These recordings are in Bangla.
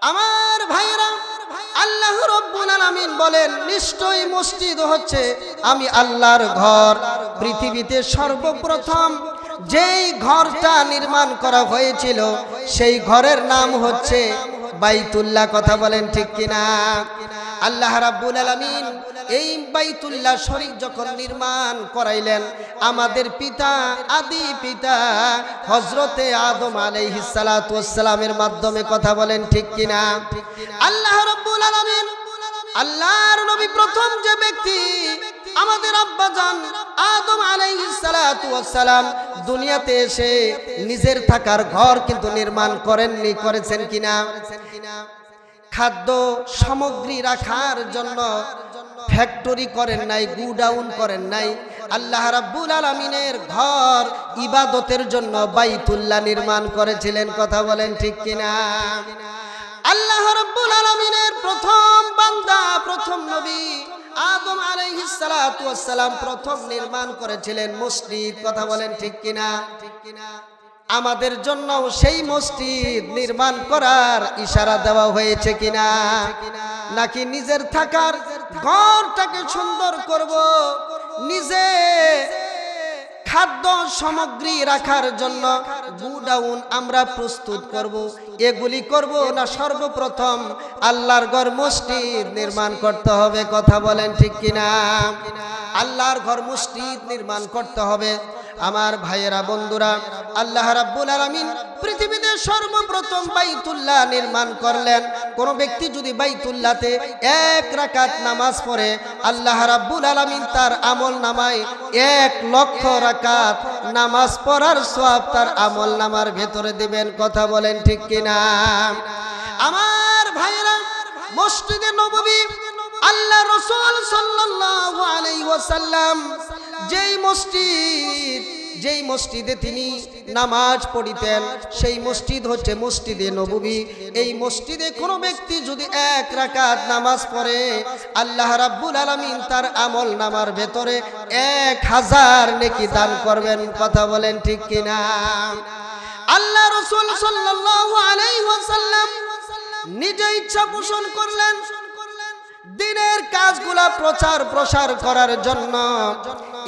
আমার ভাইরা, আল্লাহ রাব্বুল আলামিন বলেন নিশ্চয়ই মসজিদ হচ্ছে আমি আল্লাহর ঘর। পৃথিবীতে সর্বপ্রথম যেই ঘরটা নির্মাণ করা হয়েছিল সেই ঘরের নাম হচ্ছে বাইতুল্লাহ। কথা বলেন ঠিক কিনা? আল্লাহ রাব্বুল আলামিন এই বাইতুল্লাহ শরীফ যখন নির্মাণ করাইলেন, আমাদের পিতা আদি পিতা হযরতে আদম আলাইহিস সালাতু ওয়াস সালামের মাধ্যমে। কথা বলেন ঠিক কিনা? আল্লাহ রাব্বুল আলামিন, আল্লাহর নবী প্রথম যে ব্যক্তি, আমাদের আব্বাজান আদম আলাইহিস সালাতু ওয়াস সালাম দুনিয়াতে এসে নিজের থাকার ঘর কিন্তু নির্মাণ করেননি, করেছেন কিনা? খাদ্য সামগ্রী রাখার জন্য ফ্যাক্টরি করেন নাই, গুডাউন করেন নাই। আল্লাহ রাব্বুল আলামিনের ঘর ইবাদতের জন্য বাইতুল্লাহ নির্মাণ করেছিলেন। কথা বলেন ঠিক কিনা? আল্লাহ রাব্বুল আলামিনের প্রথম বান্দা, প্রথম নবী আদম আলাইহিস সালাতু ওয়াস সালাম প্রথম নির্মাণ করেছিলেন মসজিদ। কথা বলেন ঠিক কিনা? আমাদের জন্য সেই মসজিদ নির্মাণ করার ইশারা দেওয়া হয়েছে কিনা? নাকি নিজের থাকার ঘরটাকে সুন্দর করব, নিজে খাদ্য সামগ্রী রাখার জন্য গুডাউন আমরা প্রস্তুত করব, এগুলি করব না সর্বপ্রথম আল্লাহর ঘর মসজিদ নির্মাণ করতে হবে? কথা বলেন ঠিক কিনা? আল্লাহর ঘর মসজিদ নির্মাণ করতে হবে। আমার ভাইয়েরা, বন্ধুরা, আল্লাহ রাব্বুল আলামিন পৃথিবীতে সর্বপ্রথম বাইতুল্লাহ নির্মাণ করলেন। কোন ব্যক্তি যদি বাইতুল্লাহতে 1 রাকাত নামাজ পড়ে, আল্লাহ রাব্বুল আলামিন তার আমল নামায় 1 লক্ষ রাকাত নামাজ পড়ার সওয়াব তার আমল নামার ভেতরে দিবেন। কথা বলেন ঠিক কিনা? আমার ভাইয়েরা, মসজিদে নববী, আল্লাহ রাসূল সাল্লাল্লাহু আলাইহি ওয়াসাল্লাম যেই মসজিদে তিনি নামাজ পড়িতেন সেই মসজিদ হচ্ছে মসজিদে নববী। এই মসজিদে কোনো ব্যক্তি যদি 1 রাকাত নামাজ পড়ে, আল্লাহ রাব্বুল আলামিন তার আমল নামার ভেতরে 1000 নেকি দান করবেন। কথা বলেন ঠিক কিনা? আল্লাহ রাসূল সাল্লাল্লাহু আলাইহি ওয়াসাল্লাম নিজে ইচ্ছা পোষণ করলেন দিনের কাজগুলা প্রচার প্রসার করার জন্য,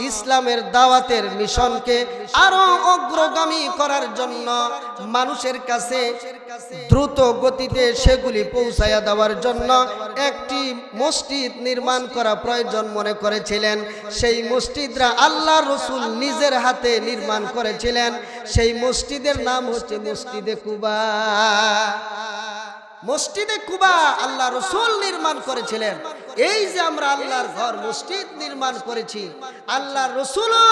ইসলামের দাওয়াতের মিশনকে আরো অগ্রগামী করার জন্য, মানুষের কাছে দ্রুত গতিতে সেগুলি পৌঁছায়া দেওয়ার জন্য একটি মসজিদ নির্মাণ করা প্রয়োজন মনে করেছিলেন। সেই মসজিদরা আল্লাহ রাসূল নিজের হাতে নির্মাণ করেছিলেন। সেই মসজিদের নাম হচ্ছে মসজিদে কুবা। মসজিদে কুবা আল্লাহ রাসূল নির্মাণ করেছিলেন। এই যে আমরা আল্লাহর ঘর মসজিদ নির্মাণ করেছি, আল্লাহ রাসূলও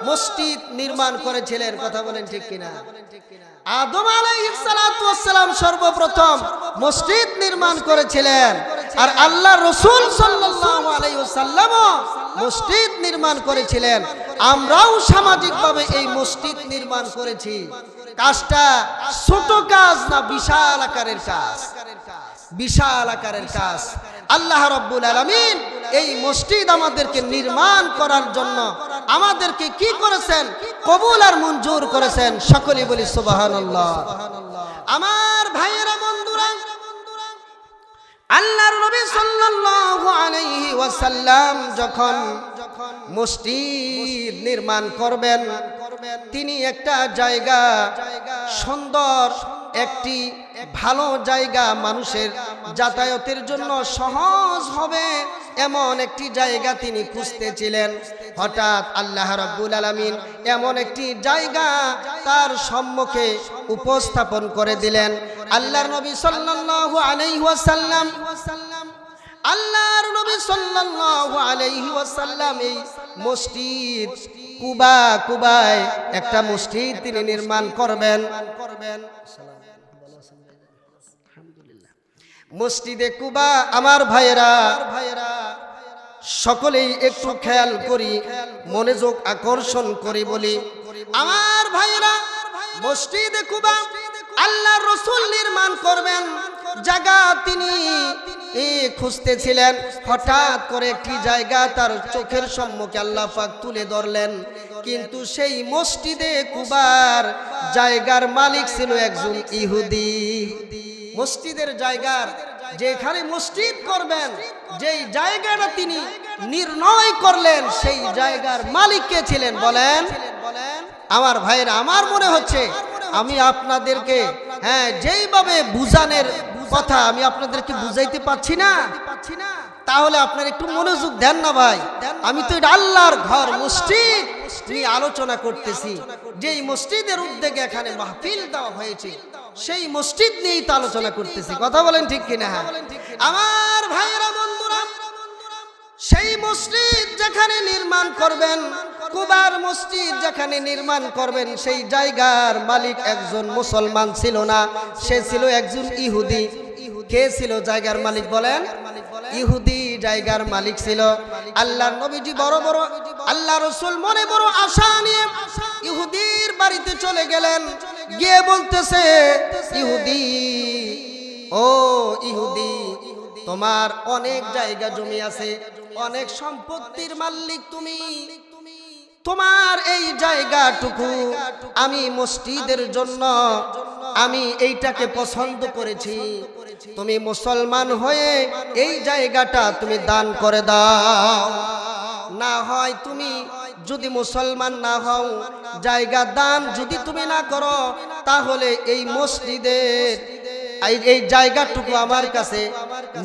মসজিদ নির্মাণ করেছিলেন। কথা বলেন ঠিক কিনা? আদম আলাইহিস সালাতু ওয়াস সালাম সর্বপ্রথম মসজিদ নির্মাণ করেছিলেন, আর আল্লাহ রাসূল সাল্লাল্লাহু আলাইহি ওয়াসাল্লামও মসজিদ নির্মাণ করেছিলেন। আমরাও সামাজিকভাবে এই মসজিদ নির্মাণ করেছি। কাজটা ছোট কাজ না, বিশাল আকারের কাজ, বিশাল আকারের কাজ। আল্লাহ রাব্বুল আলামিন এই মসজিদ আমাদেরকে নির্মাণ করার জন্য আমাদেরকে কি করেছেন? কবুল আর মঞ্জুর করেছেন। সকলেই বলি সুবহানাল্লাহ। আমার ভাইয়েরা, বন্ধুরা, আল্লাহর নবী সাল্লাল্লাহু আলাইহি ওয়াসাল্লাম যখন মসজিদ নির্মাণ করবেন, তিনি একটা জায়গা, সুন্দর একটি ভালো জায়গা, মানুষের যাতায়াতের জন্য সহজ হবে এমন একটি জায়গা তিনি খুঁজতেছিলেন। হঠাৎ আল্লাহ রাব্বুল আলামিন এমন একটি জায়গা তার সম্মুখে উপস্থাপন করে দিলেন। আল্লাহর নবী সাল্লাল্লাহু আলাইহি ওয়াসাল্লাম, আল্লাহর নবী সাল্লাল্লাহু আলাইহি ওয়াসাল্লাম এই মসজিদ কুবায় একটা মসজিদ তিনি নির্মাণ করবেন। মসজিদে কুবা, আমার ভাইয়েরা, সকলেই একটু খেয়াল করি, মনোযোগ আকর্ষণ করি বলি। আমার ভাইয়েরা, মসজিদে কুবা আল্লাহর রাসূল নির্মাণ করবেন জায়গা তিনি খুঁজতেছিলেন। হঠাৎ করে একটি জায়গা তার চোখের সম্মুখে আল্লাহ পাক তুলে ধরলেন। কিন্তু সেই মসজিদে কুবার জায়গার মালিক ছিল একজন ইহুদি। মসজিদের জায়গার যেখানে মসজিদ করবেন যেই জায়গাটা তিনি নির্ণয় করলেন সেই জায়গার মালিক কে ছিলেন বলেন? আমার ভাইরা, আমার মনে হচ্ছে আমি আপনাদেরকে যেইভাবে বুঝানোর কথা আমি আপনাদেরকে বুঝাইতে পারছি না, তাহলে আপনার একটু মনোযোগ দেন না ভাই। আমি তো এটা আল্লাহর ঘর মসজিদ নিয়ে আলোচনা করতেছি, যেই মসজিদের উদ্যোগে এখানে মাহফিল দেওয়া হয়েছে সেই মসজিদ নিয়েই তো আলোচনা করতেছি। কথা বলেন ঠিক কিনা? আমার ভাইয়েরা, বন্ধুরা, সেই মসজিদ যেখানে নির্মাণ করবেন, কুবার মসজিদ যেখানে নির্মাণ করবেন, সেই জায়গার মালিক একজন মুসলমান ছিল না, সে ছিল একজন ইহুদি। কে ছিল জায়গার মালিক বলেন? ইহুদি জায়গার মালিক ছিল। আল্লাহর নবীজি বড় বড়, আল্লাহ রাসূল মনে বড় আশা নিয়ে ইহুদির বাড়িতে চলে গেলেন। গিয়ে বলতেছে, ইহুদি, ও ইহুদি, তোমার অনেক জায়গা জমি আছে, অনেক সম্পত্তির মালিক তুমি, তোমার এই জায়গাটুকু আমি মসজিদের জন্য আমি এইটাকে পছন্দ করেছি, তুমি মুসলমান হয়ে এই জায়গাটা তুমি দান করে দাও। না হয় তুমি যদি মুসলমান না হও, জায়গা দান যদি তুমি না করো, তাহলে এই মসজিদের এই জায়গাটুকু আমার কাছে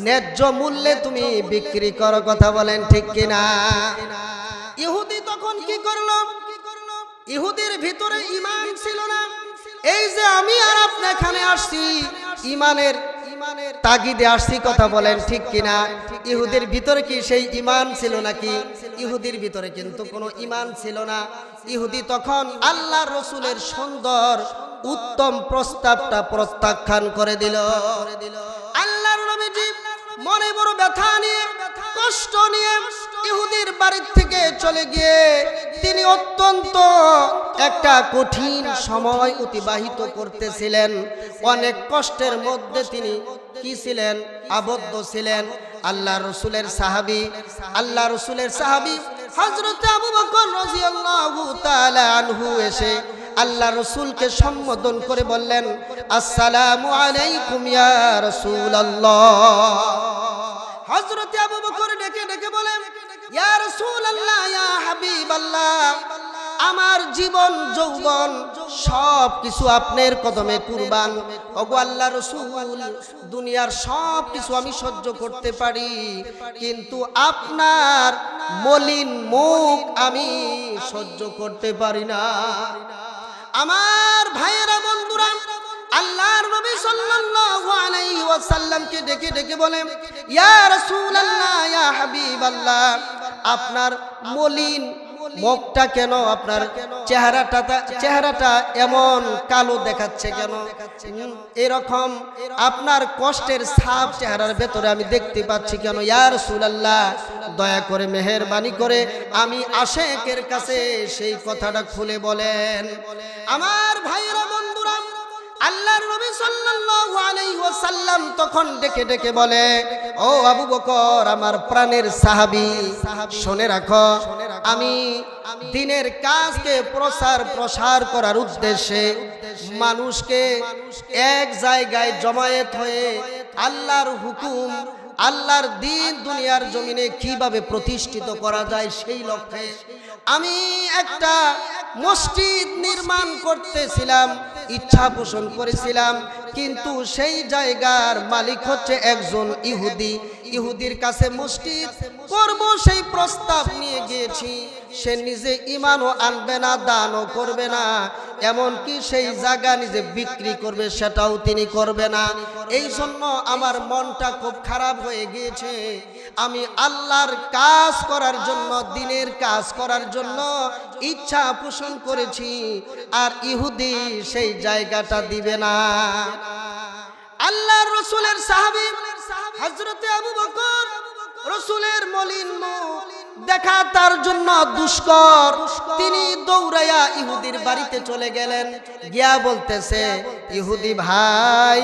ন্যায্য মূল্যে তুমি বিক্রি করো। কথা বলেন ঠিক কিনা? ইহুদি তখন কি করলো? ইহুদির ভিতরে ঈমান ছিল না। এই যে আমি আর আপনি এখানে আসছি, ঈমানের তাগিদে আসছি। কথা বলেন ঠিক কিনা? ইহুদির ভিতরে কি সেই ঈমান ছিল নাকি? ইহুদির ভিতরে কিন্তু কোনো ঈমান ছিল না। ইহুদি তখন আল্লাহর রাসূলের সুন্দর উত্তম প্রস্তাবটা প্রত্যাখ্যান করে দিল। আল্লাহর নবীজি মনে বড় ব্যথা নিয়ে, কষ্ট নিয়ে ইহুদির বাড়ি থেকে চলে গিয়ে তিনি অত্যন্ত একটা কঠিন সময় অতিবাহিত করতেছিলেন। অনেক কষ্টের মধ্যে তিনি কি ছিলেন? আবদ্ধ ছিলেন। আল্লাহ রাসূলের সাহাবী হযরত আবু বকর রাদিয়াল্লাহু তাআলা আনহু এসে আল্লাহ রাসূলকে সম্বোধন করে বললেন, আসসালামু আলাইকুম ইয়া রাসূলুল্লাহ। হযরত আবু বকর ডেকে ডেকে বলেন, ইয়া রাসূলুল্লাহ, ইয়া হাবিবাল্লাহ, আমার জীবন যৌবন সব কিছু আপনার কদমে কুরবান। ওগো আল্লাহর রাসূল, দুনিয়ার সব কিছু আমি সহ্য করতে পারি, কিন্তু আপনার মলিন মুখ আমি সহ্য করতে পারি না। আমার ভাইয়েরা, বন্ধুরা, আল্লাহর নবী সাল্লাল্লাহু আলাইহি ওয়াসাল্লামকে ডেকে ডেকে বলেন, ইয়া রাসূলুল্লাহ, ইয়া হাবিবাল্লাহ, আপনার মলিন মুখটা কেন, আপনার চেহারাটা এমন কালো দেখাচ্ছে কেন? এরকম আপনার কষ্টের ছাপ চেহারার ভেতরে আমি দেখতে পাচ্ছি কেন? ইয়া রাসূলুল্লাহ, দয়া করে মেহেরবানি করে আমি আশেকের কাছে সেই কথাটা খুলে বলেন। আমার ভাইয়েরা, বন্ধুরা, আল্লাহর নবী সাল্লাল্লাহু আলাইহি ওয়াসাল্লাম তখন ডেকে ডেকে বলে, ও আবু বকর, আমার প্রাণের সাহাবী, শুনে রাখো, আমি দ্বীনের কাজকে প্রসার করার উদ্দেশ্যে মানুষকে এক জায়গায় জমায়েত হয়ে আল্লাহর হুকুম, আল্লাহর দ্বীন দুনিয়ার জমিনে কিভাবে প্রতিষ্ঠিত করা যায় সেই লক্ষ্যে আমি একটা মসজিদ নির্মাণ করতেছিলাম, ইচ্ছা পোষণ করেছিলাম। কিন্তু সেই জায়গার মালিক হচ্ছে একজন ইহুদি। ইহুদির কাছে মসজিদ করব সেই প্রস্তাব নিয়ে গিয়েছি, সে নিজে ঈমানও আনবে না, দানও করবে না, এমনকি সেই জায়গা নিজে বিক্রি করবে সেটাও তিনি করবে না। এই জন্য আমার মনটা খুব খারাপ হয়ে গিয়েছে। আমি আল্লাহর কাজ করার জন্য, দ্বীনের কাজ করার জন্য ইচ্ছা পোষণ করেছি, আর ইহুদি সেই জায়গাটা দিবে না। আল্লাহর রাসূলের সাহাবী হযরত আবু বকর, রাসূলের মলিন মুখ দেখা তার জন্য দুষ্কর। তিনি দৌড়াইয়া ইহুদির বাড়িতে চলে গেলেন। গিয়া বলতেছে, ইহুদি ভাই,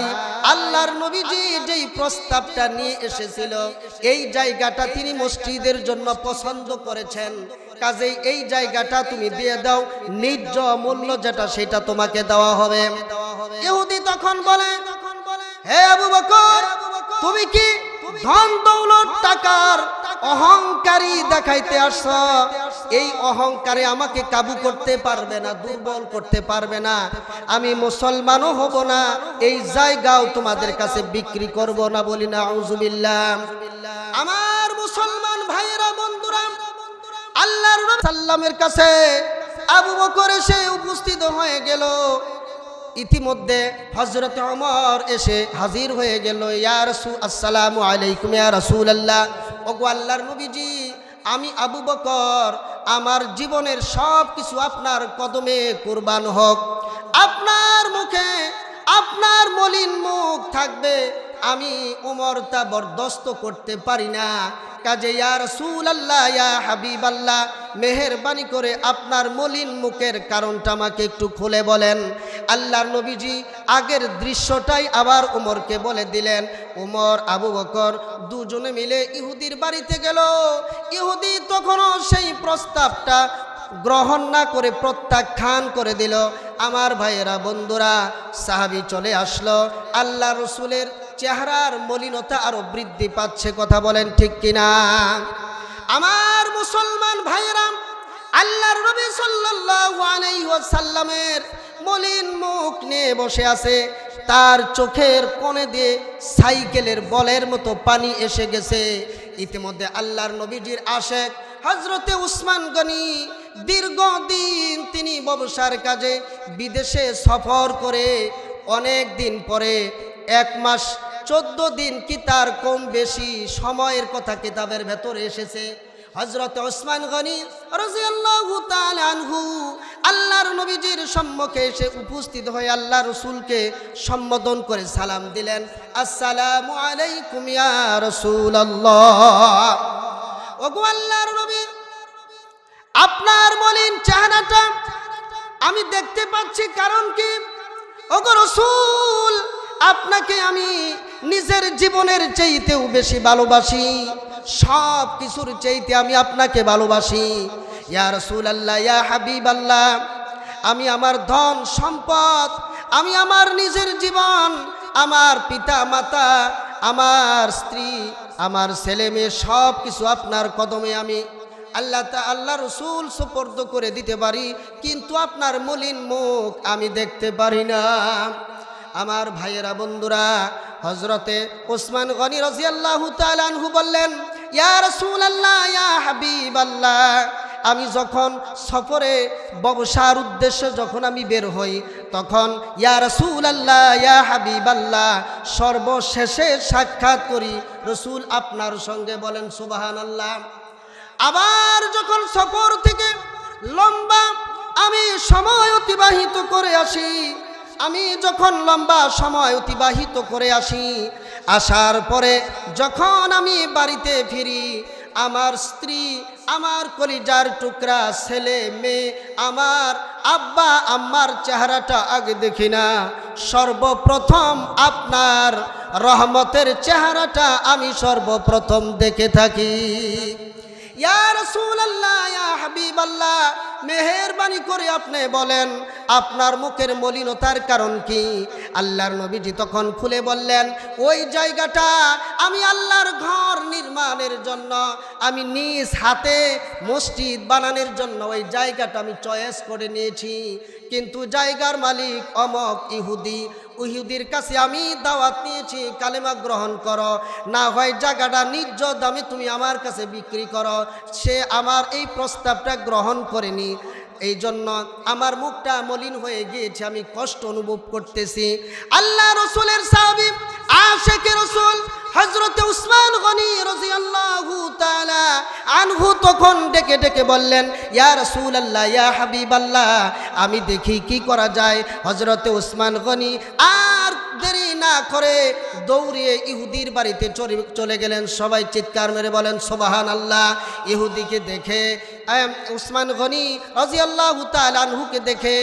আল্লাহর নবীজি যেই প্রস্তাবটা নিয়ে এসেছিল এই জায়গাটা তিনি মসজিদের জন্য পছন্দ করেছেন, কাজেই এই জায়গাটা তুমি দিয়ে দাও, ন্যায্য মূল্য যেটা সেটা তোমাকে দেওয়া হবে। ইহুদি তখন বলে, হে আবু বকর, তুমি কি ধন দৌলত টাকার অহংকারী দেখাইতে আসছ? এই অহংকারে আমাকে কাবু করতে পারবে না, দুর্বল করতে পারবে না। আমি মুসলমানও হব না, এই জায়গাও তোমাদের কাছে বিক্রি করব না। বলি না আউযুবিল্লাহ। আমার মুসলমান ভাইয়েরা, বন্ধুরা, আল্লাহর নবী সাল্লামের কাছে আবু বকর এসে উপস্থিত হয়ে গেল। ইতিমধ্যে হযরত ওমর এসে হাজির হয়ে গেল। ইয়া রাসূল, আসসালামু আলাইকুম ইয়া রাসূলুল্লাহ। ওগো আল্লাহর নবীজি, আমি আবু বকর, আমার জীবনের সব কিছু আপনার কদমে কুরবান হোক। আপনার মুখে আপনার মলিন মুখ থাকবে, আমি ওমর তা বরদাস্ত করতে পারি না। কাজে ইয়া রাসূলুল্লাহ, ইয়া হাবিবাল্লাহ, মেহেরবানি করে আপনার মলিন মুখের কারণটা আমাকে একটু খুলে বলেন। আল্লাহর নবীজি আগের দৃশ্যটাই আবার ওমরকে বলে দিলেন। ওমর, আবু বকর দুজনে মিলে ইহুদির বাড়িতে গেল। ইহুদি তখনও সেই প্রস্তাবটা গ্রহণ না করে প্রত্যাখ্যান করে দিল। আমার ভাইয়েরা, বন্ধুরা, সাহাবী চলে আসলো। আল্লাহ রসুলের চেহারার মলিনতা আরো বৃদ্ধি পাচ্ছে। কথা বলেন ঠিক কিনা? আমার মুসলমান ভাইয়েরা, আল্লাহর নবী সাল্লাল্লাহু আলাইহি ওয়াসাল্লামের মলিন মুখ নিয়ে বসে আছে। তার চোখের কোণে দিয়ে সাইকেলের বলের মতো পানি এসে গেছে। ইতিমধ্যে আল্লাহর নবীজির আশেক হযরতে উসমান গনি দীর্ঘদিন তিনি ব্যবসার কাজে বিদেশে সফর করে অনেক দিন পরে 1 মাস 14 দিন কি তার কম বেশি সময়ের কথা কিতাবের ভেতরে এসেছে। হযরত উসমান গনি রাদিয়াল্লাহু তাআলা আনহু আল্লাহর নবীজির সম্মুখে এসে উপস্থিত হয়ে আল্লাহ রাসূলকে সম্বোধন করে সালাম দিলেন। আসসালামু আলাইকুম ইয়া রাসূলুল্লাহ। ওগো আল্লাহর নবী, আপনার মলিন চেহারাটা আমি দেখতে পাচ্ছি, কারণ কি? ওগো রাসূল, আপনাকে আমি নিজের জীবনের চাইতেও বেশি ভালোবাসি, সব কিছুর চাইতে আমি আপনাকে ভালোবাসি। ইয়া রাসূলুল্লাহ, ইয়া হাবিবাল্লাহ, আমি আমার ধন সম্পদ, আমি আমার নিজের জীবন, আমার পিতা মাতা, আমার স্ত্রী, আমার ছেলে মেয়ে সব কিছু আপনার কদমে আমি আল্লাহ রসুল সুপর্দ করে দিতে পারি, কিন্তু আপনার মলিন মুখ আমি দেখতে পারি না। আমার ভাইয়েরা, বন্ধুরা, হযরতে উসমান গনি রাদিয়াল্লাহু তাআলা আনহু বললেন, ইয়া রাসূলুল্লাহ, ইয়া হাবিবাল্লাহ, আমি যখন সফরে ব্যবসার উদ্দেশ্যে যখন আমি বের হই, তখন ইয়া রাসূলুল্লাহ, ইয়া হাবিবাল্লাহ, সর্বশেষে সাক্ষাৎ করি রসুল আপনার সঙ্গে। বলেন সুবহানাল্লাহ। আবার যখন সফর থেকে লম্বা আমি সময় অতিবাহিত করে আসি, আমি যখন লম্বা সময় অতিবাহিত করে আসি, আসার পরে যখন আমি বাড়িতে ফিরি, আমার স্ত্রী, আমার কলিজার টুকরা ছেলে মেয়ে, আমার আব্বা আম্মার চেহারাটা আগে দেখি না, সর্বপ্রথম আপনার রহমতের চেহারাটা আমি সর্বপ্রথম দেখে থাকি। ইয়া রাসূলুল্লাহ, ইয়া হাবিবাল্লাহ, মেহেরবানি করে আপনি বলেন আপনার মুখের মলিনতার কারণ কি? আল্লাহর নবীজি তখন খুলে বললেন, ওই জায়গাটা আমি আল্লাহর ঘর নির্মাণের জন্য, আমি নিজ হাতে মসজিদ বানানোর জন্য ওই জায়গাটা আমি চয়েস করে নিয়েছি, কিন্তু জায়গার মালিক অমক ইহুদির কাছে আমি দাওয়াত নিয়েছি, কালেমা গ্রহণ করো, না হয় জায়গাটা নিজ দামে তুমি আমার কাছে বিক্রি করো। সে আমার এই প্রস্তাবটা গ্রহণ করেনি, এই জন্য আমার মুখটা মলিন হয়ে গিয়েছে, আমি কষ্ট অনুভব করতেছি। আল্লাহ রসুলের সাহাবী আশিকে রসুল হযরতে উসমান গনি রাদিয়াল্লাহু তাআলা আনহু তখন ডেকে ডেকে বললেন, ইয়া রাসূলুল্লাহ, ইয়া হাবিবাল্লাহ, আমি দেখি কি করা যায়। হযরতে উসমান গনি আর দেরি না করে দৌড়িয়ে ইহুদির বাড়িতে চলে গেলেন। সবাই চিৎকার মেরে বলেন সুবহানাল্লাহ। ইহুদিকে দেখে উসমান গনি রাদিয়াল্লাহু তাআলা আনহুকে দেখে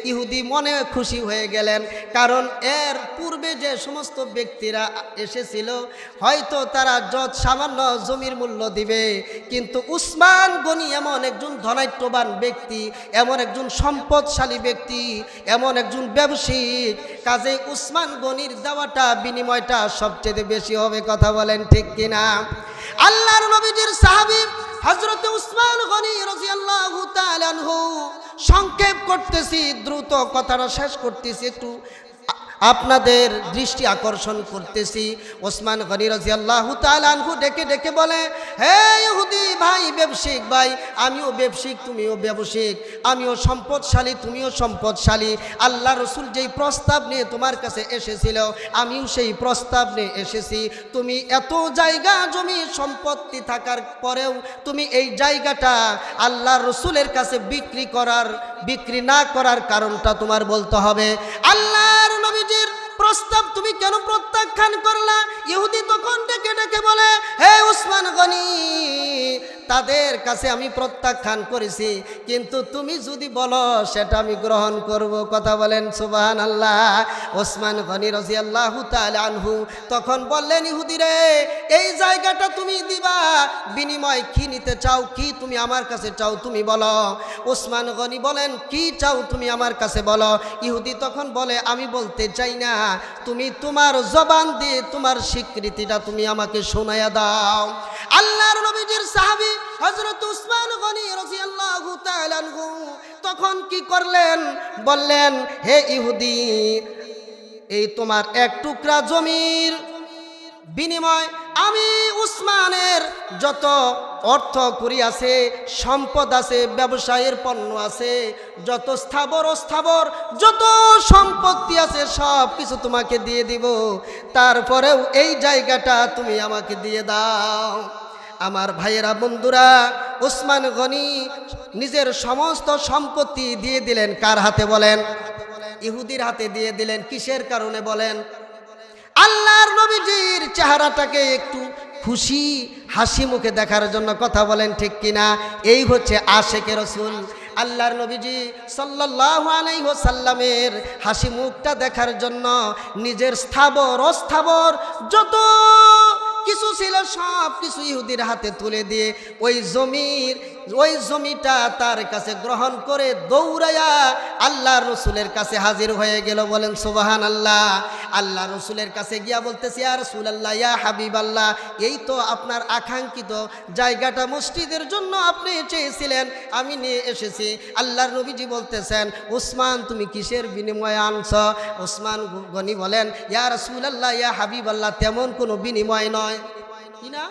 ইহুদি মনে খুশি হয়ে গেলেন, কারণ এর পূর্বে যে সমস্ত ব্যক্তিরা এসেছিল হয়তো তারা যত সামান্য জমির মূল্য দিবে, কিন্তু উসমান গনি এমন একজন ধনাঢ্যবান ব্যক্তি, এমন একজন সম্পদশালী ব্যক্তি, এমন একজন ব্যবসায়িক, কাজে উসমান গনির দেওয়াটা বিনিময়টা সবচেয়ে বেশি হবে, কথা বলেন ঠিক কিনা? আল্লাহর নবীজির সাহাবী হযরত উসমান গনি রাদিয়াল্লাহু তাআলা আনহু, সংক্ষেপ করতেছি, দ্রুত কথাটা শেষ করতেছি, একটু আপনাদের দৃষ্টি আকর্ষণ করতেছি। ওসমান গনি রাদিয়াল্লাহু তাআলা আনহু ডেকে ডেকে বলে, হে ইহুদি ভাই, ব্যবসায়িক ভাই, আমিও ব্যবসায়িক, তুমিও ব্যবসায়িক, আমিও সম্পদশালী, তুমিও সম্পদশালী। আল্লাহ রসুল যেই প্রস্তাব নিয়ে তোমার কাছে এসেছিল, আমিও সেই প্রস্তাব নিয়ে এসেছি। তুমি এত জায়গা জমি সম্পত্তি থাকার পরেও তুমি এই জায়গাটা আল্লাহ রসুলের কাছে বিক্রি না করার কারণটা তোমার বলতে হবে। আল্লাহর নবীজির প্রস্তাব তুমি কেন প্রত্যাখ্যান করলা? ইহুদি তখন ডেকে ডেকে বলে, হে উসমান গনি, তাদের কাছে আমি প্রত্যাখ্যান করেছি, কিন্তু তুমি যদি বলো সেটা আমি গ্রহণ করব, কথা বলেন সুবহানাল্লাহ। ওসমান গনি রাদিয়াল্লাহু তাআলা আনহু তখন বললেন, ইহুদি রে, এই জায়গাটা তুমি দিবা, বিনিময় কি নিতে চাও, কি তুমি আমার কাছে চাও, তুমি বলো। ওসমান গনি বলেন, কি চাও তুমি আমার কাছে বলো। ইহুদি তখন বলে, আমি বলতে চাই না, তুমি তোমার জবান দিয়ে তোমার স্বীকৃতিটা তুমি আমাকে শোনায়া দাও। আল্লাহর নবীজির সাহাবী হযরত উসমান গনি রাদিয়াল্লাহু তাআলা আনহু তখন কি করলেন? বললেন, হে ইহুদি, এই তোমার এক টুকরা জমির বিনিময় আমি উসমানের যত অর্থ করি আছে, সম্পদ আছে, ব্যবসায়ের পণ্য আছে, যত স্থাবর অস্থাবর যত সম্পত্তি আছে, সব কিছু তোমাকে দিয়ে দিব, তারপরেও এই জায়গাটা তুমি আমাকে দিয়ে দাও। আমার ভাইয়েরা, বন্ধুরা, উসমান গনি নিজের সমস্ত সম্পত্তি দিয়ে দিলেন কার হাতে বলেন? ইহুদির হাতে দিয়ে দিলেন। কিসের কারণে বলেন? আল্লাহর নবীজির চেহারাটাকে একটু খুশি হাসি মুখে দেখার জন্য, কথা বলেন ঠিক কিনা? এই হচ্ছে আশেকে রসুল। আল্লাহর নবীজি সাল্লাল্লাহু আলাইহি ওয়াসাল্লামের হাসি মুখটা দেখার জন্য নিজের স্থাবর অস্থাবর যত কিছু ছিল সব কিছু ইহুদির হাতে তুলে দিয়ে ওই জমিটা তার কাছে গ্রহণ করে দৌড়াইয়া আল্লাহর রসুলের কাছে হাজির হয়ে গেল। বলেন সুবহানাল্লাহ। আল্লাহ রসুলের কাছে গিয়া বলতেছি, ইয়া রাসূলুল্লাহ, ইয়া হাবিবাল্লাহ, এই তো আপনার আকাঙ্ক্ষিত জায়গাটা মসজিদের জন্য আপনি চেয়েছিলেন, আমি নিয়ে এসেছি। আল্লাহর নবীজি বলতেছেন, উসমান তুমি কিসের বিনিময়ে আনছ? উসমান গনি বলেন, ইয়া রাসূলুল্লাহ, ইয়া হাবিবাল্লাহ, তেমন কোনো বিনিময় নয়। কি না?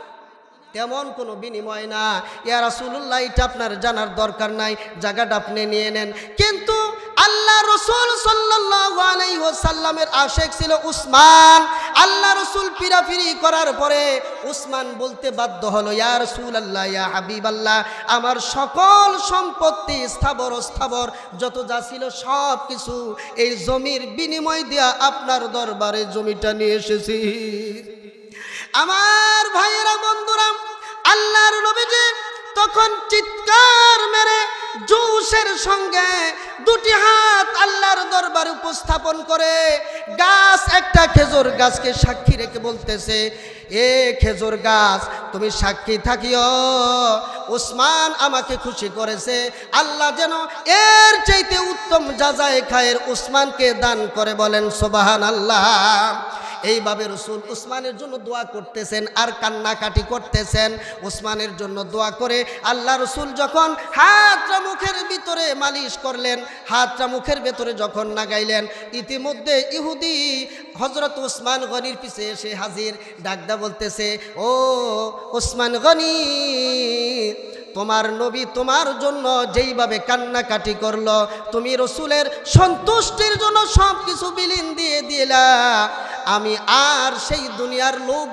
তেমন কোনো বিনিময় না। ইয়া রাসূলুল্লাহ, এটা আপনার জানার দরকার নাই, জায়গাটা আপনি নিয়ে নেন। কিন্তু আল্লাহ রসুল সাল্লাল্লাহু আলাইহি ওয়াসাল্লামের আশেক ছিল উসমান। আল্লাহ রসুল পিরাপিরি করার পরে উসমান বলতে বাধ্য হলো, ইয়া রাসূলুল্লাহ, ইয়া হাবিবাল্লাহ, আমার সকল সম্পত্তি স্থাবর অস্থাবর যত যা ছিল সব কিছু এই জমির বিনিময় দিয়া আপনার দরবারে জমিটা নিয়ে এসেছি। আমার ভাইয়েরা, বন্ধুরা, আল্লাহর নবীজি তখন চিৎকার মেরে জোশের সঙ্গে দুটি হাত আল্লাহর দরবারে উপস্থাপন করে গাছ, একটা খেজুর গাছকে সাক্ষী রেখে বলতেছে, এ খেজুর গাছ, তুমি সাক্ষী থাকিও, উসমান আমাকে খুশি করেছে, আল্লাহ যেন এর চাইতে উত্তম যাজায়ে খায়ের উসমানকে দান করে। বলেন সুবহানাল্লাহ। এইভাবে রসুল উসমানের জন্য দোয়া করতেছেন আর কান্নাকাটি করতেছেন। উসমানের জন্য দোয়া করে আল্লাহ রসুল যখন হাতটা মুখের ভিতরে মালিশ করলেন, হাতটা মুখের ভেতরে যখন লাগাইলেন, ইতিমধ্যে ইহুদি হযরত উসমান গনির পিছে এসে হাজির। ডাকদা বলতেছে, ও উসমান গনি, তোমার নবী তোমার জন্য যেইভাবে কান্নাকাটি করলো, তুমি রসুলের সন্তুষ্টির জন্য সব কিছু বিলীন দিয়ে দিলা, আমি আর সেই দুনিয়ার লোভ